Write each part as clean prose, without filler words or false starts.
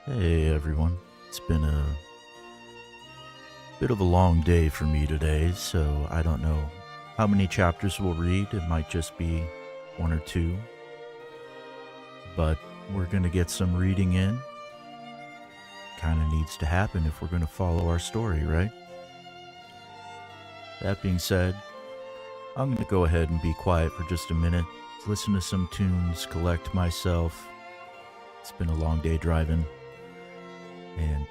Hey everyone, it's been a bit of a long day for me today, so I don't know how many chapters we'll read. It might just be one or two, but we're going to get some reading in. Kind of needs to happen if we're going to follow our story, right? That being said, I'm going to go ahead and be quiet for just a minute, listen to some tunes, collect myself. It's been a long day driving, and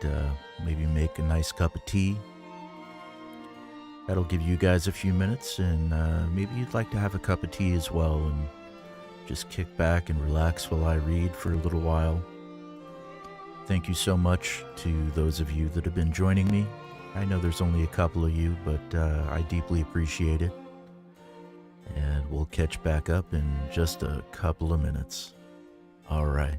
maybe make a nice cup of tea. That'll give you guys a few minutes, and maybe you'd like to have a cup of tea as well and just kick back and relax while I read for a little while. Thank you so much to those of you that have been joining me. I know there's only a couple of you, but I deeply appreciate it. And we'll catch back up in just a couple of minutes. All right.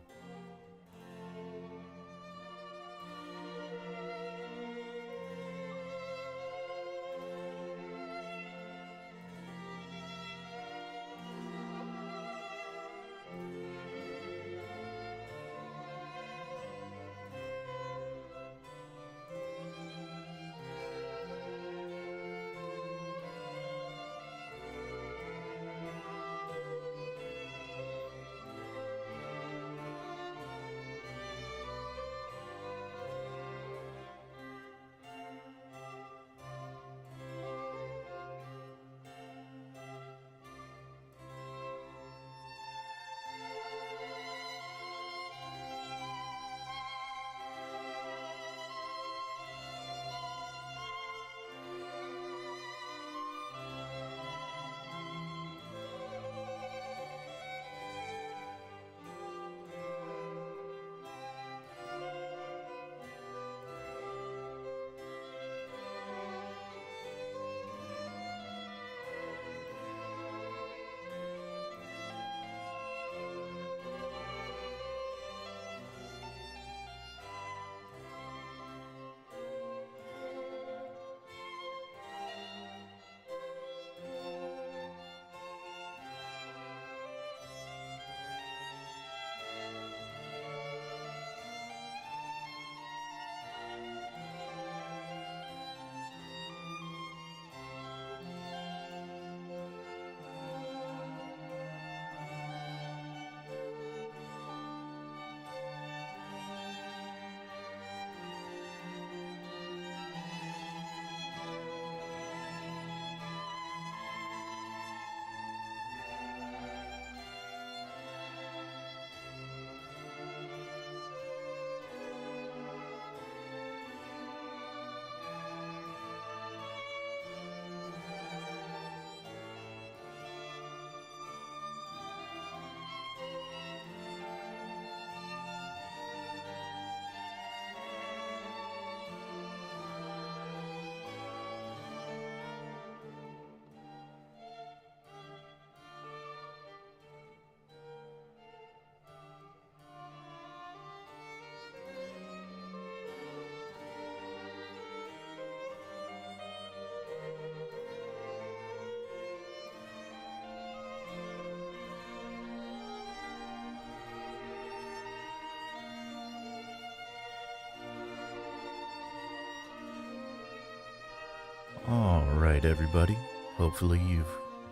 All right, everybody. Hopefully you've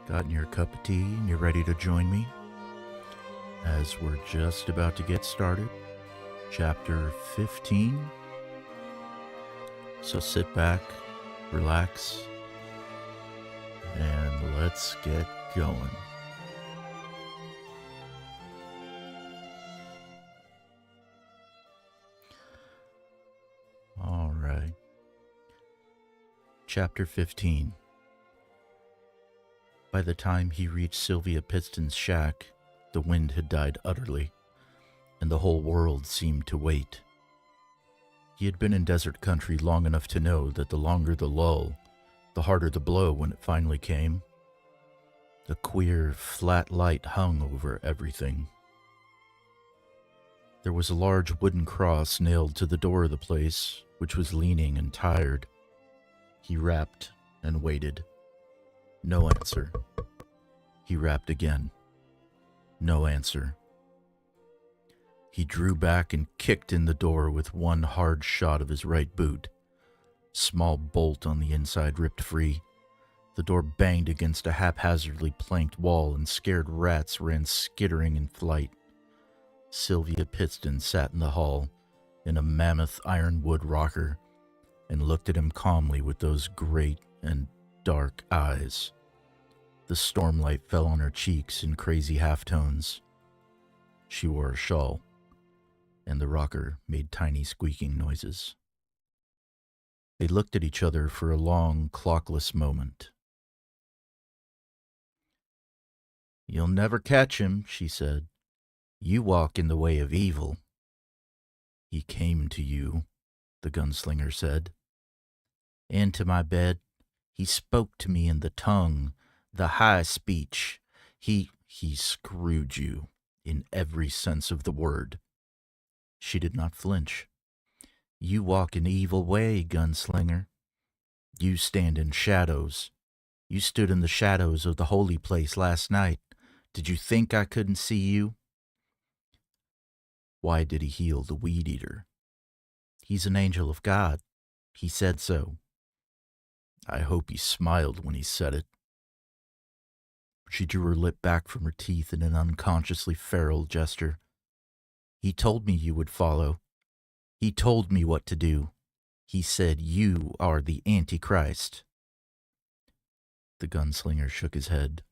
gotten your cup of tea and you're ready to join me as we're just about to get started. Chapter 15. So sit back, relax, and let's get going. All right. Chapter 15. By the time he reached Sylvia Piston's shack, the wind had died utterly, and the whole world seemed to wait. He had been in desert country long enough to know that the longer the lull, the harder the blow when it finally came. The queer, flat light hung over everything. There was a large wooden cross nailed to the door of the place, which was leaning and tired. He rapped and waited. No answer. He rapped again. No answer. He drew back and kicked in the door with one hard shot of his right boot. Small bolt on the inside ripped free. The door banged against a haphazardly planked wall, and scared rats ran skittering in flight. Sylvia Pittston sat in the hall, in a mammoth ironwood rocker, and looked at him calmly with those great and dark eyes. The stormlight fell on her cheeks in crazy halftones. She wore a shawl, and the rocker made tiny squeaking noises. They looked at each other for a long, clockless moment. "You'll never catch him," she said. "You walk in the way of evil." "He came to you," the gunslinger said. "Into my bed. He spoke to me in the tongue, the high speech. He screwed you, in every sense of the word." She did not flinch. "You walk an evil way, gunslinger. You stand in shadows. You stood in the shadows of the holy place last night. Did you think I couldn't see you?" "Why did he heal the weed eater?" "He's an angel of God. He said so." "I hope he smiled when he said it." She drew her lip back from her teeth in an unconsciously feral gesture. "He told me you would follow. He told me what to do. He said you are the Antichrist." The gunslinger shook his head.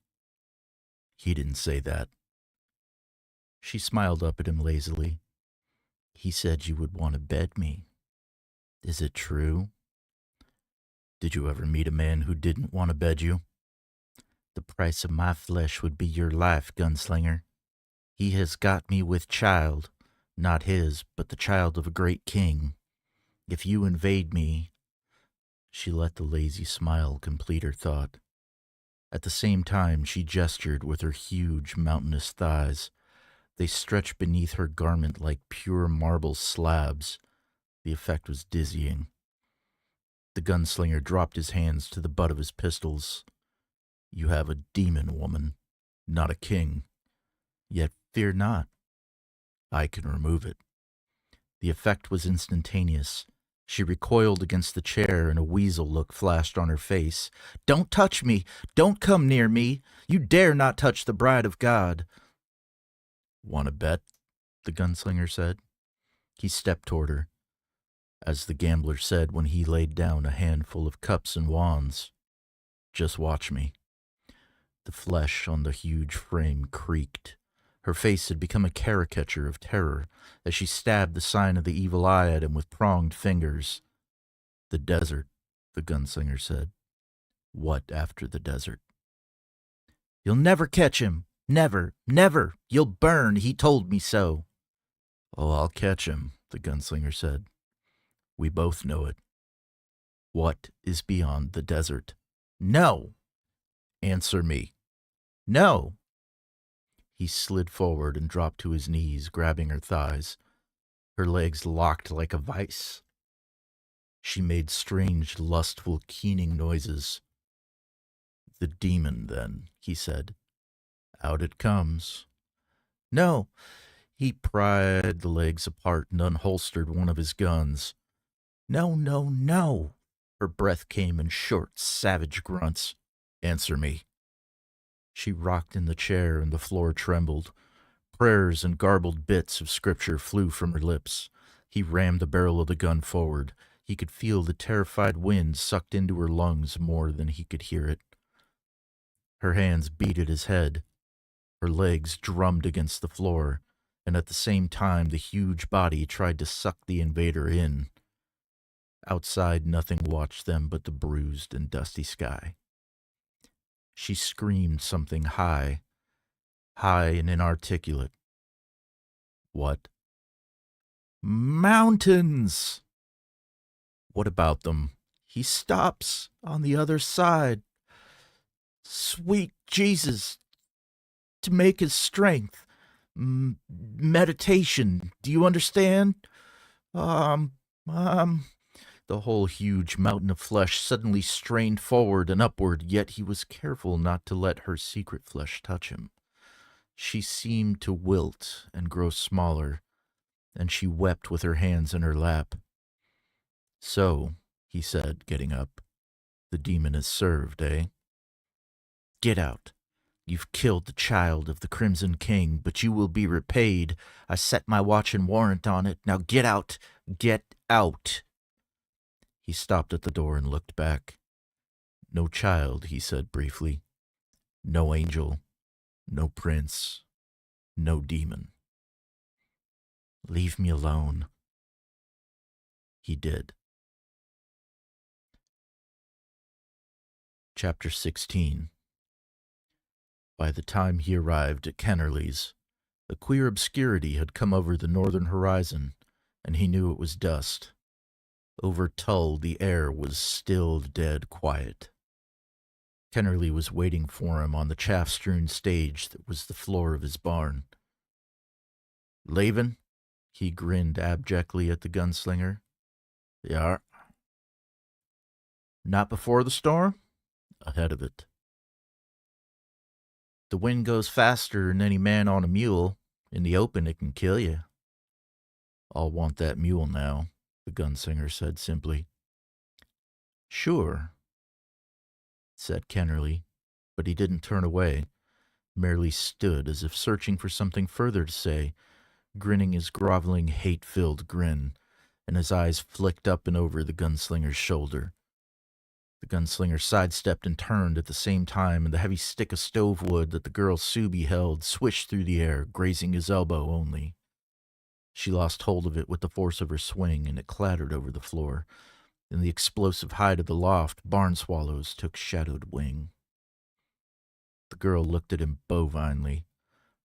"He didn't say that." She smiled up at him lazily. "He said you would want to bed me. Is it true?" "Did you ever meet a man who didn't want to bed you?" "The price of my flesh would be your life, gunslinger. He has got me with child, not his, but the child of a great king. If you invade me—" She let the lazy smile complete her thought. At the same time, she gestured with her huge, mountainous thighs. They stretched beneath her garment like pure marble slabs. The effect was dizzying. The gunslinger dropped his hands to the butt of his pistols. "You have a demon, woman, not a king. Yet fear not. I can remove it." The effect was instantaneous. She recoiled against the chair, and a weasel look flashed on her face. "Don't touch me! Don't come near me! You dare not touch the bride of God!" "Want to bet?" the gunslinger said. He stepped toward her, as the gambler said when he laid down a handful of cups and wands. "Just watch me." The flesh on the huge frame creaked. Her face had become a caricature of terror as she stabbed the sign of the evil eye at him with pronged fingers. "The desert," the gunslinger said. "What after the desert?" "You'll never catch him. Never, never. You'll burn. He told me so." "Oh, I'll catch him," the gunslinger said. "We both know it." "What is beyond the desert?" "No." "Answer me." "No." He slid forward and dropped to his knees, grabbing her thighs. Her legs locked like a vice. She made strange, lustful, keening noises. "The demon, then," he said. "Out it comes." "No." He pried the legs apart and unholstered one of his guns. "No, no, no." Her breath came in short, savage grunts. "Answer me." She rocked in the chair and the floor trembled. Prayers and garbled bits of scripture flew from her lips. He rammed the barrel of the gun forward. He could feel the terrified wind sucked into her lungs more than he could hear it. Her hands beat at his head. Her legs drummed against the floor, and at the same time the huge body tried to suck the invader in. Outside, nothing watched them but the bruised and dusty sky. She screamed something high and inarticulate. "What?" "Mountains!" "What about them?" "He stops on the other side. Sweet Jesus, to make his strength. Meditation. Do you understand? The whole huge mountain of flesh suddenly strained forward and upward, yet he was careful not to let her secret flesh touch him. She seemed to wilt and grow smaller, and she wept with her hands in her lap. "So," he said, getting up, "the demon is served, eh? Get out. You've killed the child of the Crimson King, but you will be repaid. I set my watch and warrant on it. Now get out. Get out." He stopped at the door and looked back. "No child," he said briefly. "No angel. No prince. No demon. Leave me alone." He did. Chapter 16. By the time he arrived at Kennerly's, a queer obscurity had come over the northern horizon, and he knew it was dust. Over Tull the air was still dead quiet. Kennerly was waiting for him on the chaff-strewn stage that was the floor of his barn. "Leavin'?" He grinned abjectly at the gunslinger. "Yar." "Not before the storm?" "Ahead of it." "The wind goes faster than any man on a mule. In the open it can kill you." "I'll want that mule now," the gunslinger said simply. "Sure," said Kennerly, but he didn't turn away, merely stood as if searching for something further to say, grinning his groveling, hate-filled grin, and his eyes flicked up and over the gunslinger's shoulder. The gunslinger sidestepped and turned at the same time, and the heavy stick of stove wood that the girl Subi held swished through the air, grazing his elbow only. She lost hold of it with the force of her swing, and it clattered over the floor. In the explosive height of the loft, barn swallows took shadowed wing. The girl looked at him bovinely,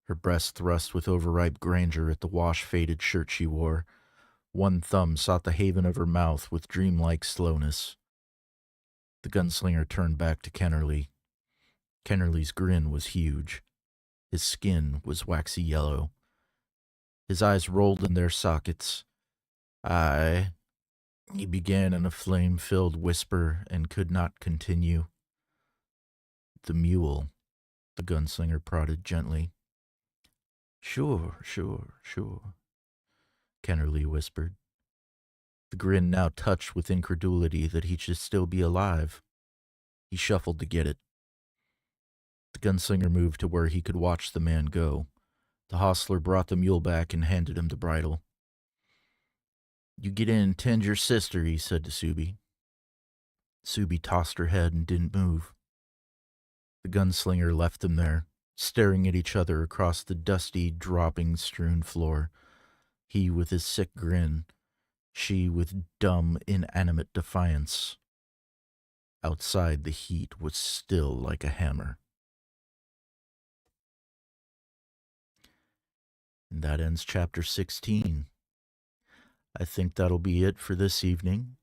her breast thrust with overripe grandeur at the wash-faded shirt she wore. One thumb sought the haven of her mouth with dreamlike slowness. The gunslinger turned back to Kennerly. Kennerly's grin was huge. His skin was waxy yellow. His eyes rolled in their sockets. "I," he began in a flame-filled whisper and could not continue. "The mule," the gunslinger prodded gently. Sure," Kennerly whispered. The grin now touched with incredulity that he should still be alive. He shuffled to get it. The gunslinger moved to where he could watch the man go. The hostler brought the mule back and handed him the bridle. "You get in and tend your sister," he said to Subi. Subi tossed her head and didn't move. The gunslinger left them there, staring at each other across the dusty, dropping-strewn floor. He with his sick grin, she with dumb, inanimate defiance. Outside, the heat was still like a hammer. And that ends chapter 16. I think that'll be it for this evening.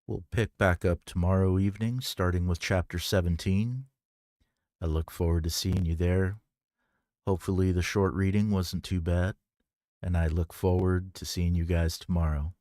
We'll pick back up tomorrow evening, starting with chapter 17. I look forward to seeing you there. Hopefully the short reading wasn't too bad, and I look forward to seeing you guys tomorrow.